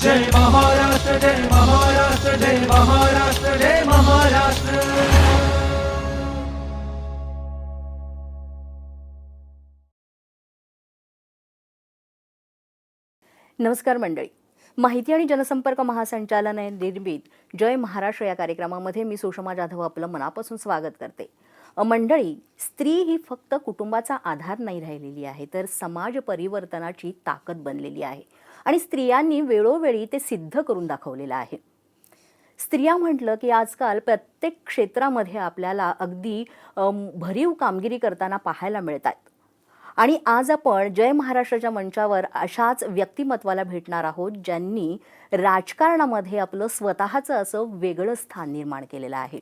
जय महाराष्ट्र जय महाराष्ट्र जय महाराष्ट्र जय महाराष्ट्र। नमस्कार मंडळी, माहिती आणि जनसंपर्क महासंचालनालय निर्मित जय महाराष्ट्र या कार्यक्रमामध्ये मी सुषमा जाधव आपलं मनापासून स्वागत करते। मंडळी, स्त्री ही फक्त कुटुंबाचा आधार नाही राहिलेली आहे, तर समाज परिवर्तनाची ताकद बनलेली आहे आणि स्त्रियांनी वेळोवेळी ते सिद्ध करून दाखवलेलं आहे। स्त्रिया म्हटलं की आजकाल प्रत्येक क्षेत्रामध्ये आपल्याला अगदी भरीव कामगिरी करताना पाहायला मिळतात आणि आज आपण जय महाराष्ट्राच्या मंचावर अशाच व्यक्तिमत्वाला भेटणार आहोत, ज्यांनी राजकारणामध्ये आपलं स्वतःचं असं वेगळं स्थान निर्माण केलेलं आहे।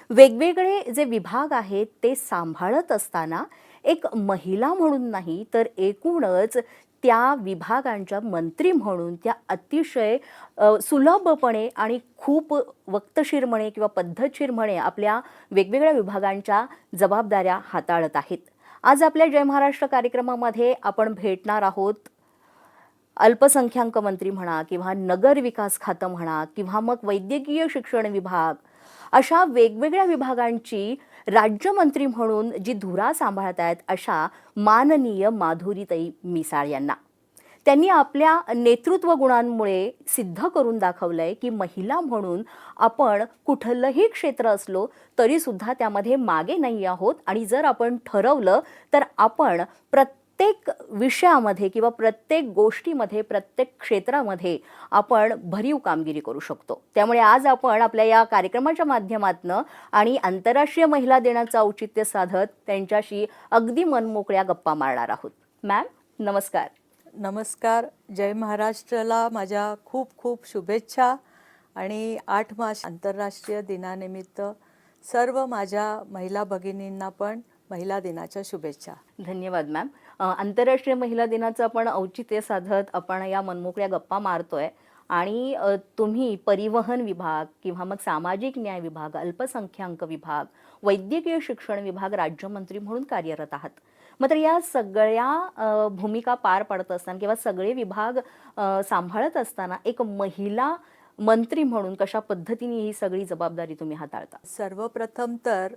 वेगवेगळे जे विभाग आहेत ते सांभाळत असताना एक महिला म्हणून नाही, तर एकूणच त्या विभागांच्या मंत्री म्हणून त्या अतिशय सुलभपणे आणि खूप वक्तशीरपणे किंवा पद्धतशीरपणे आपल्या वेगवेगळ्या विभागांच्या जबाबदाऱ्या हाताळत आहेत। आज आपल्या जय महाराष्ट्र कार्यक्रमामध्ये आपण भेटणार आहोत अल्पसंख्याक मंत्री म्हणा किंवा नगर विकास खातं म्हणा किंवा मग वैद्यकीय शिक्षण विभाग, अशा वेगवेगळ्या विभागांची राज्यमंत्री म्हणून जी धुरा सांभाळत आहेत अशा माननीय माधुरीताई मिसाळ यांना। त्यांनी आपल्या नेतृत्व गुणांमुळे सिद्ध करून दाखवलंय की महिला म्हणून आपण कुठलंही क्षेत्र असलो तरी सुद्धा त्यामध्ये मागे नाही आहोत आणि जर आपण ठरवलं तर आपण प्रत्येक विषयामध्ये किंवा प्रत्येक गोष्टीमध्ये प्रत्येक क्षेत्रामध्ये आपण भरीव कामगिरी करू शकतो। त्यामुळे आज आपण आपल्या या कार्यक्रमाच्या माध्यमातून आणि आंतरराष्ट्रीय महिला दिनाचं औचित्य साधत त्यांच्याशी अगदी मनमोकळ्या गप्पा मारणार आहोत। मॅम नमस्कार। नमस्कार। जय महाराष्ट्राला माझ्या खूप खूप शुभेच्छा आणि 8 मार्च आंतरराष्ट्रीय दिनानिमित्त सर्व माझ्या महिला भगिनींना पण महिला दिनाच्या शुभेच्छा। धन्यवाद मॅम। आंतरराष्ट्रीय महिला दिनाचं आपण औचित्य साधत आपण या मनमोकळ्या गप्पा मारतोय आणि तुम्ही परिवहन विभाग किंवा मग सामाजिक न्याय विभाग, अल्पसंख्याक विभाग, वैद्यकीय शिक्षण विभाग राज्यमंत्री म्हणून कार्यरत आहात। मात्र या सगळ्या भूमिका पार पाडत असताना किंवा सगळे विभाग सांभाळत असताना एक महिला मंत्री म्हणून कशा पद्धतीने ही सगळी जबाबदारी तुम्ही हाताळता? सर्वप्रथम तर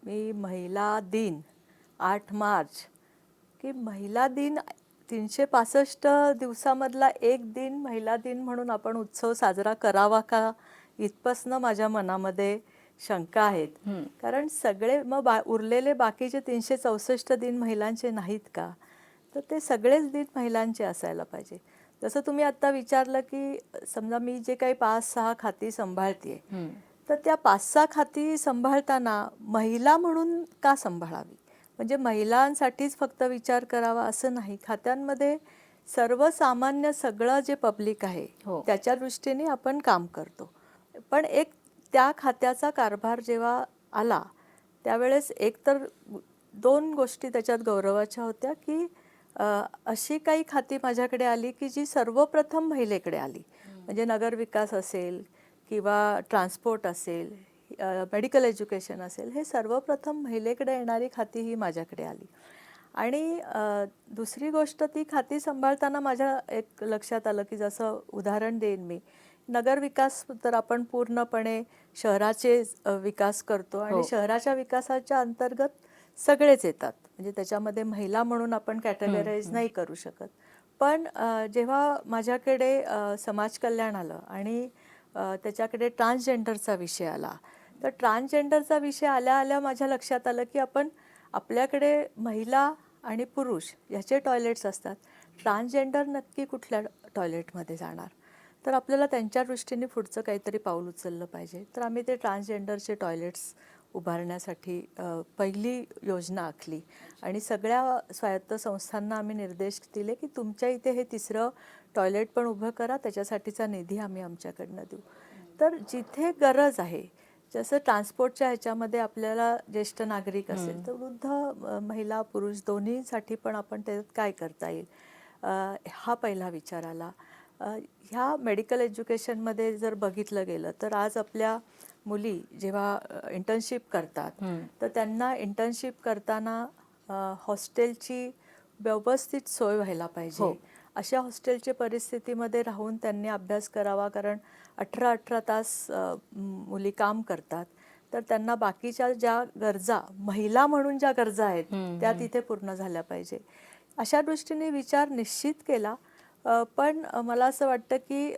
मी महिला दिन 8 मार्च की महिला दिन 365 दिवसामधला एक दिन महिला दिन म्हणून आपण उत्सव साजरा करावा का, इथपासून माझ्या मनामध्ये शंका आहेत। कारण सगळे मग उरलेले बाकीचे 364 दिन महिलांचे नाहीत का? तर ते सगळेच दिन महिलांचे असायला पाहिजे। जसं तुम्ही आता विचारलं की समजा मी जे काही 5-6 खाती सांभाळते, तर त्या 5-6 खाती सांभाळताना महिला म्हणून का सांभाळावी? म्हणजे महिलांसाठीच फक्त विचार करावा असं नाही। खात्यांमध्ये सर्वसामान्य सगळं जे पब्लिक आहे त्याच्या दृष्टीने आपण काम करतो। पण एक त्या खात्याचा कारभार जेव्हा आला त्यावेळेस एक तर 2 गोष्टी त्याच्यात गौरवाच्या होत्या की अशी काही खाती माझ्याकडे आली की जी सर्वप्रथम महिलेकडे आली। म्हणजे नगर विकास असेल किंवा ट्रान्सपोर्ट असेल, मेडिकल एज्युकेशन असेल, हे सर्वप्रथम महिलेकडे येणारी खाती ही माझ्याकडे आली। आणि दुसरी गोष्ट, ती खाती सांभाळताना माझ्या एक लक्षात आलं की जसं उदाहरण देईन मी, नगर विकास तर आपण पूर्णपणे शहराचे विकास करतो आणि शहराच्या विकासाच्या अंतर्गत सगळेच येतात, म्हणजे त्याच्यामध्ये महिला म्हणून आपण कॅटेगराईज नाही करू शकत। पण जेव्हा माझ्याकडे समाज कल्याण आलं आणि त्याच्याकडे ट्रान्सजेंडरचा विषय आला, तर ट्रान्सजेंडरचा विषय आल्या आल्या माझ्या लक्षात आलं की आपल्याकडे महिला आणि पुरुष याचे टॉयलेट्स असतात, ट्रान्सजेंडर नक्की कुठल्या टॉयलेटमध्ये जाणार? तर आपल्याला त्यांच्या दृष्टीने पुढचं काहीतरी पाऊल उचललं पाहिजे। तर आम्ही ते ट्रान्सजेंडरचे टॉयलेट्स उभारण्यासाठी पहिली योजना आखली आणि सगळ्या स्वायत्त संस्थांना आम्ही निर्देश दिले की तुमच्या इथे हे 3रं टॉयलेट पण उभं करा, त्याच्यासाठीचा निधी आम्ही आमच्याकडनं देऊ। तर जिथे गरज आहे, जसं ट्रान्सपोर्टच्या ह्याच्यामध्ये आपल्याला ज्येष्ठ नागरिक असेल तर वृद्ध महिला पुरुष दोन्हीसाठी पण आपण त्याच्यात काय करता येईल, हा पहिला विचार आला। ह्या मेडिकल एज्युकेशनमध्ये जर बघितलं गेलं तर आज आपल्या मुली जेव्हा इंटर्नशिप करतात तर त्यांना इंटर्नशिप करताना हॉस्टेलची व्यवस्थित सोय व्हायला पाहिजे अशा हॉस्टेलच्या परिस्थितीमध्ये राहून त्यांनी अभ्यास करावा, कारण 18-18 तास मुली काम करतात. तर त्यांना बाकीच्या ज्या गरजा, महिला म्हणून ज्या गरजा आहेत त्या तिथे पूर्ण झाल्या पाहिजे, अशा दृष्टीने विचार निश्चित केला. पण मला असं वाटतं की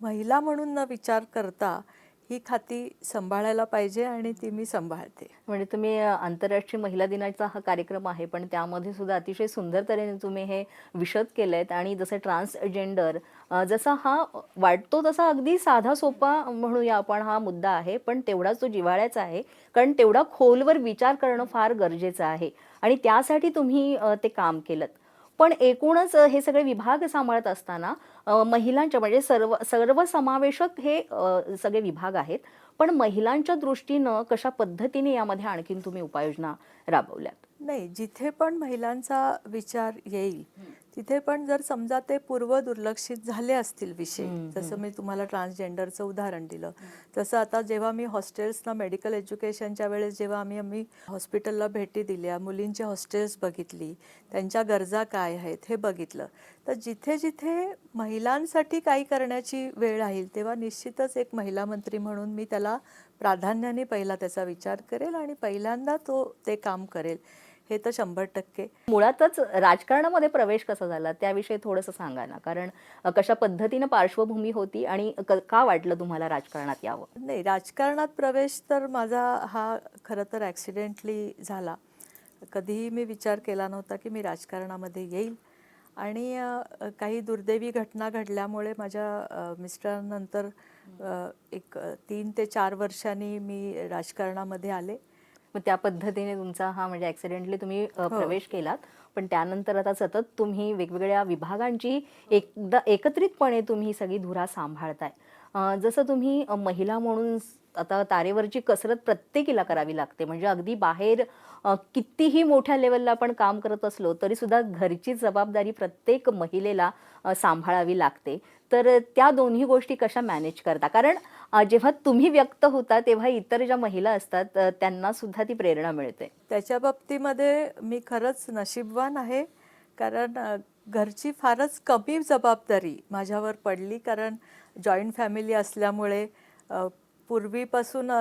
महिला म्हणून न विचार करता ही खाती सांभाळायला पाहिजे आणि ती मी सांभाळते. म्हणजे तुम्ही आंतरराष्ट्रीय महिला दिनाचा हा कार्यक्रम आहे, पण त्यामध्ये सुद्धा अतिशय सुंदर तऱ्हेने तुम्ही हे विशद केलेत. आणि जसं ट्रान्सजेंडर जसा हा वाटतो तसा अगदी साधा सोपा म्हणूया आपण हा मुद्दा आहे, पण तेवढाच तो जिव्हाळ्याचा आहे, कारण तेवढा खोलवर विचार करणं फार गरजेचं आहे आणि त्यासाठी तुम्ही ते काम केलं. पण एकूणच हे सगळे विभाग सांभाळत असताना महिलांच्या म्हणजे सर्वसमावेशक हे सगळे विभाग आहेत, पण महिलांच्या दृष्टीनं कशा पद्धतीने यामध्ये आणखीन तुम्ही उपाययोजना राबवल्यात? नाही, जिथे पण महिलांचा विचार येईल तिथे पण जर समजा ते पूर्व दुर्लक्षित झाले असतील विषय, जसं मी तुम्हाला ट्रान्सजेंडरचं उदाहरण दिलं, तसं आता जेव्हा मी हॉस्टेल्सना मेडिकल एज्युकेशनच्या वेळेस जेव्हा आम्ही हॉस्पिटलला भेटी दिल्या, मुलींची हॉस्टेल्स बघितली, त्यांच्या गरजा काय आहेत हे बघितलं, तर जिथे जिथे महिलांसाठी काही करण्याची वेळ राहील तेव्हा निश्चितच एक महिला मंत्री म्हणून मी त्याला प्राधान्याने पहिला त्याचा विचार करेल आणि पहिल्यांदा ते काम करेल, हे तर 100%. मुळातच राजकारणामध्ये प्रवेश कसा झाला त्याविषयी थोडंसं सांगा ना, कारण कशा पद्धतीने पार्श्वभूमी होती आणि का वाटलं तुम्हाला राजकारणात यावं? नाही, राजकारणात प्रवेश तर माझा हा खरं तर ॲक्सिडेंटली झाला. कधीही मी विचार केला नव्हता की मी राजकारणामध्ये येईल. आणि काही दुर्दैवी घटना घडल्यामुळे माझ्या मिस्टरांनंतर एक 3 ते 4 वर्षांनी मी राजकारणामध्ये आले. मग त्या पद्धतीने तुमचा हा म्हणजे ॲक्सिडेंटली तुम्ही प्रवेश केलात, पण त्यानंतर आता सतत तुम्ही वेगवेगळ्या विभागांची एकत्रितपणे तुम्ही सगळी धुरा सांभाळताय. जसं तुम्ही महिला म्हणून आता तारेवरची कसरत प्रत्येकीला करावी लागते, म्हणजे अगदी बाहेर कितीही मोठ्या लेवलला आपण काम करत असलो तरी सुद्धा घरची जबाबदारी प्रत्येक महिलेला सांभाळावी लागते. तर त्या दोन्ही गोष्टी कशा मॅनेज करता? कारण जेव्हा तुम्ही व्यक्त होता तेव्हा इतर ज्या महिला असतात त्यांना सुद्धा ती प्रेरणा मिळते. त्याच्या बाबतीमध्ये मी खरंच नशीबवान आहे, कारण घरची फारच कमी जबाबदारी माझ्यावर पडली, कारण जॉईंट फॅमिली असल्यामुळे पूर्वीपासून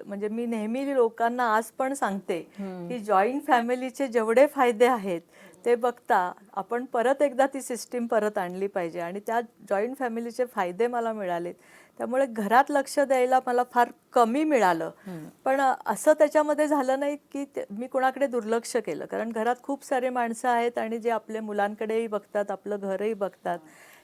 म्हणजे मी नेहमी लोकांना आज पण सांगते की जॉईंट फॅमिलीचे जेवढे फायदे आहेत ते बघता आपण परत एकदा ती सिस्टीम परत आणली पाहिजे, आणि त्या जॉईंट फॅमिलीचे फायदे मला मिळालेत. त्यामुळे घरात लक्ष द्यायला मला फार कमी मिळालं. पण असं त्याच्यामध्ये झालं नाही की मी कोणाकडे दुर्लक्ष केलं, कारण घरात खूप सारे माणसं आहेत आणि जे आपल्या मुलांकडेही बघतात, आपलं घरही बघतात.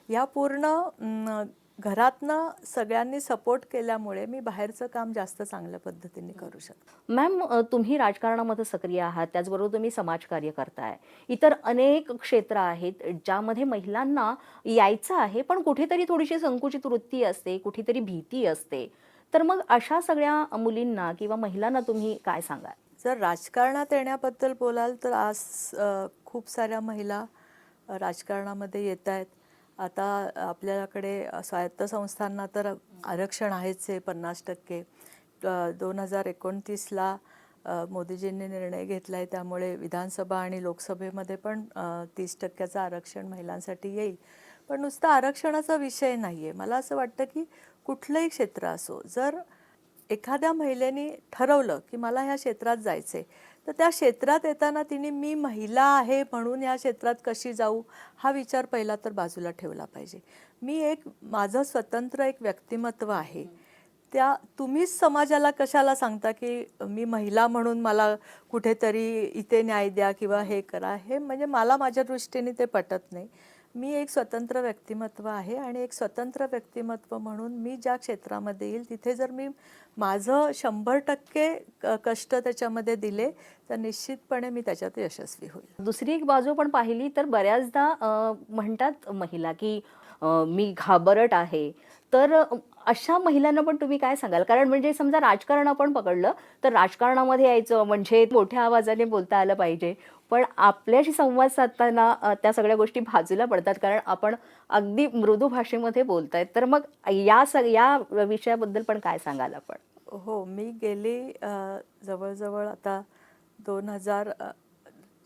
या पूर्ण घरातनं सगळ्यांनी सपोर्ट केल्यामुळे मी बाहेरचं काम जास्त चांगल्या पद्धतीने करू शकते. मॅम, तुम्ही राजकारणामध्ये सक्रिय आहात, त्याचबरोबर तुम्ही समाजकार्य करताय. इतर अनेक क्षेत्र आहेत ज्यामध्ये महिलांना यायचं आहे, पण कुठेतरी थोडीशी संकुचित वृत्ती असते, कुठेतरी भीती असते. तर मग अशा सगळ्या मुलींना किंवा महिलांना तुम्ही काय सांगाल? जर राजकारणात येण्याबद्दल बोलाल तर आज खूप साऱ्या महिला राजकारणामध्ये येत आहेत. आता आपल्याकडे स्वायत्त संस्थांना तर आरक्षण आहेच आहे 50%. 2029ला मोदीजींनी निर्णय घेतला आहे, त्यामुळे विधानसभा आणि लोकसभेमध्ये पण 30%चं आरक्षण महिलांसाठी येईल. पण नुसतं आरक्षणाचा विषय नाही आहे. मला असं वाटतं की कुठलंही क्षेत्र असो, जर एखाद्या महिलेने ठरवलं की मला ह्या क्षेत्रात जायचं आहे, तर त्या क्षेत्रात येताना तिने मी महिला आहे म्हणून या क्षेत्रात कशी जाऊ हा विचार पहिला तर बाजूला ठेवला पाहिजे. माझं स्वतंत्र एक व्यक्तिमत्व आहे. तुम्हीच समाजाला कशाला सांगता की मी महिला म्हणून मला कुठेतरी इथे न्याय द्या किंवा हे करा, हे म्हणजे मला माझ्या दृष्टीने ते पटत नाही. मी एक स्वतंत्र व्यक्तिमत्व आहे आणि एक स्वतंत्र व्यक्तिमत्व म्हणून मी ज्या क्षेत्रामध्ये येईल तिथे जर मी माझं 100% कष्ट त्याच्यामध्ये दिले तर निश्चितपणे मी त्याच्यात यशस्वी होईल. दुसरी एक बाजू पण पाहिली तर बऱ्याचदा म्हणतात महिला की मी घाबरट आहे. तर अशा महिलांना पण तुम्ही काय सांगाल? कारण म्हणजे समजा राजकारण आपण पकडलं तर राजकारणामध्ये यायचं म्हणजे मोठ्या आवाजाने बोलता आलं पाहिजे, पण आपल्याशी संवाद साधताना त्या सगळ्या गोष्टी बाजूला पडतात, कारण आपण अगदी मृदू भाषेमध्ये बोलतायत. तर मग या विषयाबद्दल पण काय सांगाल आपण? हो, मी गेली जवळजवळ आता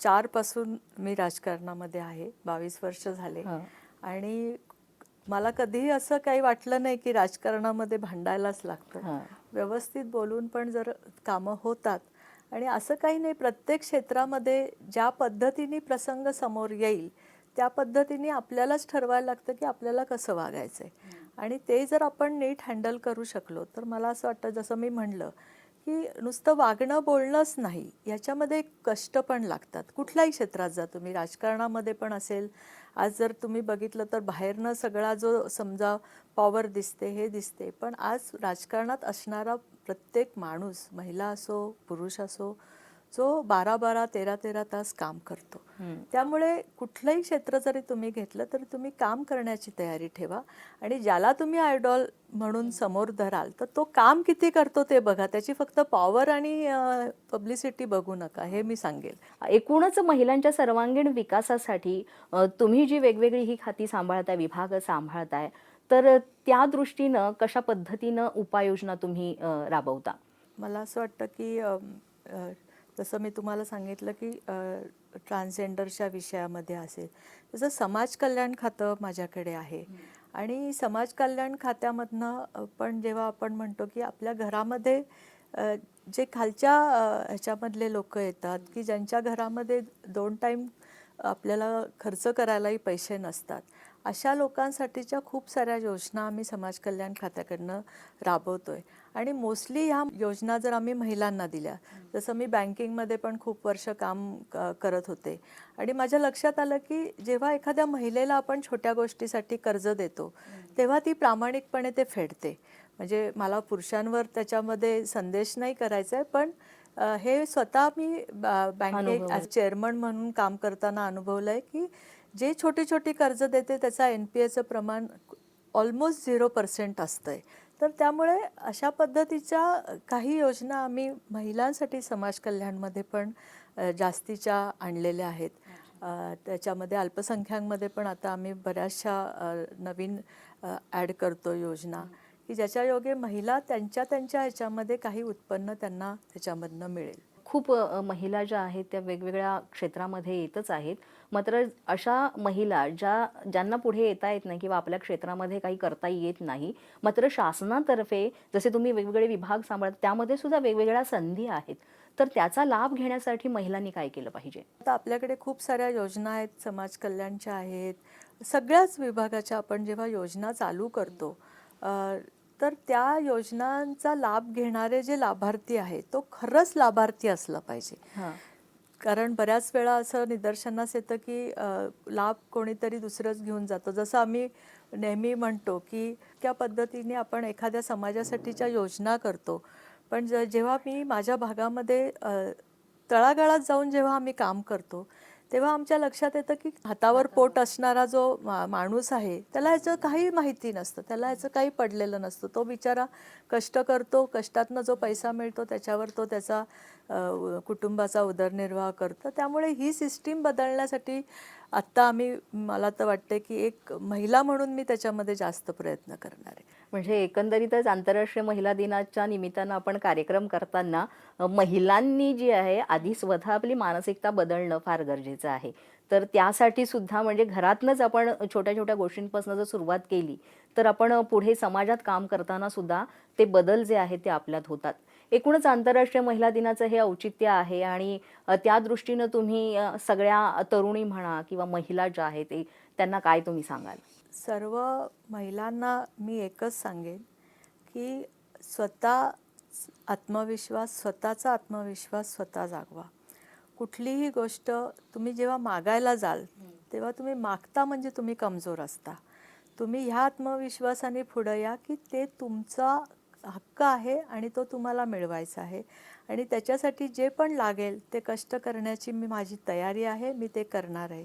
2004 पासून मी राजकारणामध्ये आहे, 22 वर्ष झाले. हां. आणि मला कधीही असं काही वाटलं नाही की राजकारणामध्ये भांडायलाच लागतं. हां. व्यवस्थित बोलून पण जर कामं होतात. आणि असं काही नाही, प्रत्येक क्षेत्रामध्ये ज्या पद्धतीने प्रसंग समोर येईल त्या पद्धतीने आपल्यालाच ठरवायला लागतं की आपल्याला कसं वागायचं आहे. आणि ते जर आपण नीट हँडल करू शकलो तर मला असं वाटतं, जसं मी म्हणलं की नुसतं वागणं बोलणंच नाही, याच्यामध्ये कष्ट पण लागतात. कुठल्याही क्षेत्रात जा तुम्ही, राजकारणामध्ये पण असेल. आज जर तुम्ही बघितलं तर बाहेरनं सगळा जो समजा पॉवर दिसते, हे दिसते, पण आज राजकारणात असणारा प्रत्येक माणूस, महिला असो पुरुष असो, जो 12-12, 13-13 तास काम करतो. त्यामुळे कुठलंही क्षेत्र जरी तुम्ही घेतलं तरी तुम्ही काम करण्याची तयारी ठेवा. आणि ज्याला तुम्ही आयडॉल म्हणून समोर धराल तर तो काम किती करतो ते बघा, त्याची फक्त पॉवर आणि पब्लिसिटी बघू नका, हे मी सांगेल. एकूणच महिलांच्या सर्वांगीण विकासासाठी तुम्ही जी वेगवेगळी ही खाती सांभाळताय, विभाग सांभाळताय, तर त्या दृष्टीनं कशा पद्धतीनं उपाययोजना तुम्ही राबवता? मला असं वाटतं की जसं मी तुम्हाला सांगितलं की ट्रान्सजेंडरच्या विषयामध्ये असेल, तसं समाज कल्याण खातं माझ्याकडे आहे. आणि समाज कल्याण खात्यामधनं पण जेव्हा आपण म्हणतो की आपल्या घरामध्ये जे खालच्या ह्याच्यामधले लोक येतात की ज्यांच्या घरामध्ये 2 टाईम आपल्याला खर्च करायलाही पैसे नसतात, अशा लोकांसाठीच्या खूप साऱ्या योजना आम्ही समाज कल्याण खात्याकडनं राबवतोय. आणि मोस्टली ह्या योजना जर आम्ही महिलांना दिल्या, जसं मी बँकिंगमध्ये पण खूप वर्ष काम करत होते. आणि माझ्या लक्षात आलं की जेव्हा एखाद्या महिलेला आपण छोट्या गोष्टीसाठी कर्ज देतो तेव्हा ती प्रामाणिकपणे ते फेडते. म्हणजे मला पुरुषांवर त्याच्यामध्ये संदेश नाही करायचा आहे, पण हे स्वतः मी बँकेत ॲज चेअरमन म्हणून काम करताना अनुभवलं आहे की जे छोटी छोटी कर्ज देते त्याचा NPAचं प्रमाण ऑलमोस्ट 0% असतं आहे. तर त्यामुळे अशा पद्धतीच्या काही योजना आम्ही महिलांसाठी समाज कल्याणमध्ये पण जास्तीच्या आणलेल्या आहेत. त्याच्यामध्ये अल्पसंख्याकांमध्ये पण आता आम्ही बऱ्याचशा नवीन ॲड करतो योजना, की ज्याच्या योगे महिला त्यांच्या ह्याच्यामध्ये काही उत्पन्न त्यांना त्याच्यामधनं मिळेल. खूप महिला ज्या आहेत त्या वेगवेगळ्या क्षेत्रामध्ये येतच आहेत. मात्र अशा महिला ज्यांना पुढे येता येत नाही किंवा आपल्या क्षेत्रामध्ये काही करता येत नाही, मात्र शासनातर्फे जसे तुम्ही वेगवेगळे विभाग सांभाळता त्यामध्ये सुद्धा वेगवेगळ्या संधी आहेत. तर त्याचा लाभ घेण्यासाठी महिलांनी काय केलं पाहिजे? आता आपल्याकडे खूप साऱ्या योजना आहेत, समाज कल्याणच्या आहेत. सगळ्याच विभागाच्या आपण जेव्हा योजना चालू करतो तर त्या योजनांचा लाभ घेणारे जे लाभार्थी आहेत तो खरंच लाभार्थी असला पाहिजे. कारण बऱ्याच वेळा असं निदर्शनास येतं की लाभ कोणीतरी दुसरंच घेऊन जातं. जसं आम्ही नेहमी म्हणतो की त्या पद्धतीने आपण एखाद्या समाजासाठीच्या योजना करतो, पण जेव्हा मी माझ्या भागामध्ये तळागाळात जाऊन जेव्हा आम्ही काम करतो तेव्हा आमच्या लक्षात येतं की हातावर पोट असणारा जो माणूस आहे त्याला ह्याचं काही माहिती नसतं, त्याला ह्याचं काही पडलेलं नसतं. तो बिचारा कष्ट करतो, कष्टातनं जो पैसा मिळतो त्याच्यावर तो त्याचा कुटुंबाचा उदरनिर्वाह करतो. त्यामुळे ही सिस्टीम बदलण्यासाठी आत्ता आम्ही, मला तर वाटते की एक महिला म्हणून मी त्याच्यामध्ये जास्त प्रयत्न करणार आहे. म्हणजे एकंदरीतच आंतरराष्ट्रीय महिला दिनाच्या निमित्तानं आपण कार्यक्रम करताना महिलांनी जी आहे आधी स्वतः आपली मानसिकता बदलणं फार गरजेचं आहे. तर त्यासाठी सुद्धा म्हणजे घरातनंच आपण छोट्या छोट्या गोष्टींपासून जर सुरुवात केली तर आपण पुढे समाजात काम करताना सुद्धा ते बदल जे आहेत ते आपल्यात होतात. एकूणच आंतरराष्ट्रीय महिला दिनाचं हे औचित्य आहे आणि त्या दृष्टीनं तुम्ही सगळ्या तरुणी म्हणा किंवा महिला ज्या आहेत त्यांना काय तुम्ही सांगाल? सर्व महिलांना मी एकच सांगेन की स्वतःचा आत्मविश्वास स्वतः जागवा. कुठलीही गोष्ट तुम्ही जेव्हा मागायला जाल तेव्हा तुम्ही मागता म्हणजे तुम्ही कमजोर असता. तुम्ही ह्या आत्मविश्वासाने पुढे या की ते तुमचा हक्क आहे आणि तो तुम्हाला मिळवायचा आहे. आणि त्याच्यासाठी जे पण लागेल ते कष्ट करण्याची माझी तयारी आहे, मी ते करणार आहे.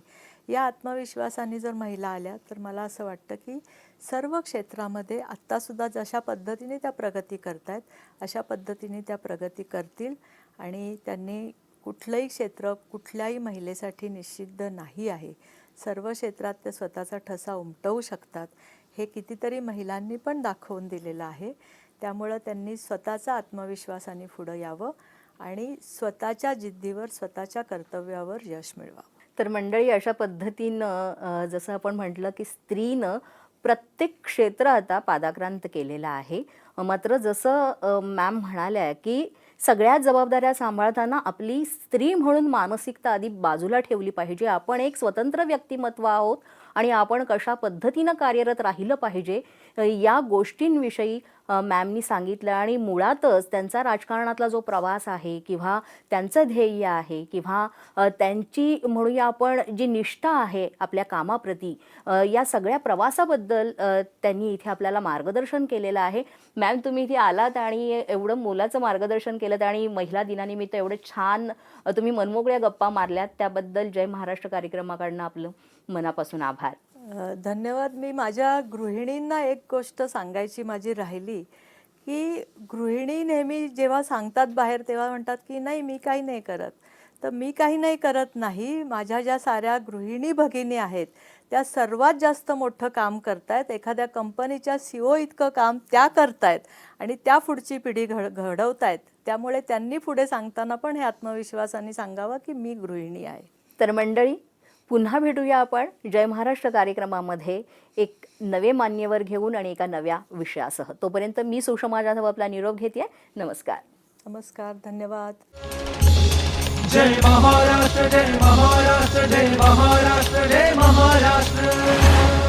या आत्मविश्वासाने जर महिला आल्या तर मला असं वाटतं की सर्व क्षेत्रामध्ये आत्तासुद्धा जशा पद्धतीने त्या प्रगती करतायत अशा पद्धतीने त्या प्रगती करतील. आणि त्यांनी कुठलंही क्षेत्र कुठल्याही महिलेसाठी निषिद्ध नाही आहे. सर्व क्षेत्रात ते स्वतःचा ठसा उमटवू शकतात, हे कितीतरी महिलांनी पण दाखवून दिलेलं आहे. त्यामुळं त्यांनी स्वतःचा आत्मविश्वासाने पुढं यावं आणि स्वतःच्या जिद्दीवर स्वतःच्या कर्तव्यावर यश मिळवावं. तर मंडळी, अशा पद्धतीनं जसं आपण म्हटलं की स्त्रीनं प्रत्येक क्षेत्र आता पादाक्रांत केलेलं आहे. मात्र जसं मॅम म्हणाल्या की सगळ्या जबाबदाऱ्या सांभाळताना आपली स्त्री म्हणून मानसिकता आधी बाजूला ठेवली पाहिजे. आपण एक स्वतंत्र व्यक्तिमत्व आहोत आणि आपण कशा पद्धतीनं कार्यरत राहिलं पाहिजे या गोष्टींविषयी मॅमनी सांगितलं. आणि मुळातच त्यांचा राजकारणातला जो प्रवास आहे किंवा त्यांचं ध्येय आहे किंवा त्यांची म्हणूया आपण जी निष्ठा आहे आपल्या कामाप्रती, या सगळ्या प्रवासाबद्दल त्यांनी इथे आपल्याला मार्गदर्शन केलेलं आहे. मॅम, तुम्ही इथे आलात आणि एवढं मोलाचं मार्गदर्शन केलं आणि महिला दिनानिमित्त एवढे छान तुम्ही मनमोकळ्या गप्पा मारल्यात, त्याबद्दल जय महाराष्ट्र कार्यक्रमाकडनं आपलं मनापासून आभार. धन्यवाद. मी माझ्या गृहिणींना एक गोष्ट सांगायची माझी राहिली, की गृहिणी नेहमी जेव्हा सांगतात बाहेर तेव्हा म्हणतात की नाही मी काही नाही करत. तर मी काही नाही करत नाही. माझ्या ज्या साऱ्या गृहिणी भगिनी आहेत त्या सर्वात जास्त मोठं काम करतायत. एखाद्या कंपनीच्या CEO इतकं काम त्या करतायत आणि त्या पुढची पिढी घडवतायत. त्यामुळे त्यांनी पुढे सांगताना पण हे आत्मविश्वासाने सांगावं की मी गृहिणी आहे. तर मंडळी, पुन्हा भेटूया आपण जय महाराष्ट्र कार्यक्रमामध्ये एक नवे मान्यवर घेऊन आणि एका नव्या विषयासह. तोपर्यंत मी सुषमा जाधव आपला निरोप घेते. नमस्कार. नमस्कार. धन्यवाद. जय महाराष्ट्र, जय महाराष्ट्र, जय महाराष्ट्र, जय महाराष्ट्र.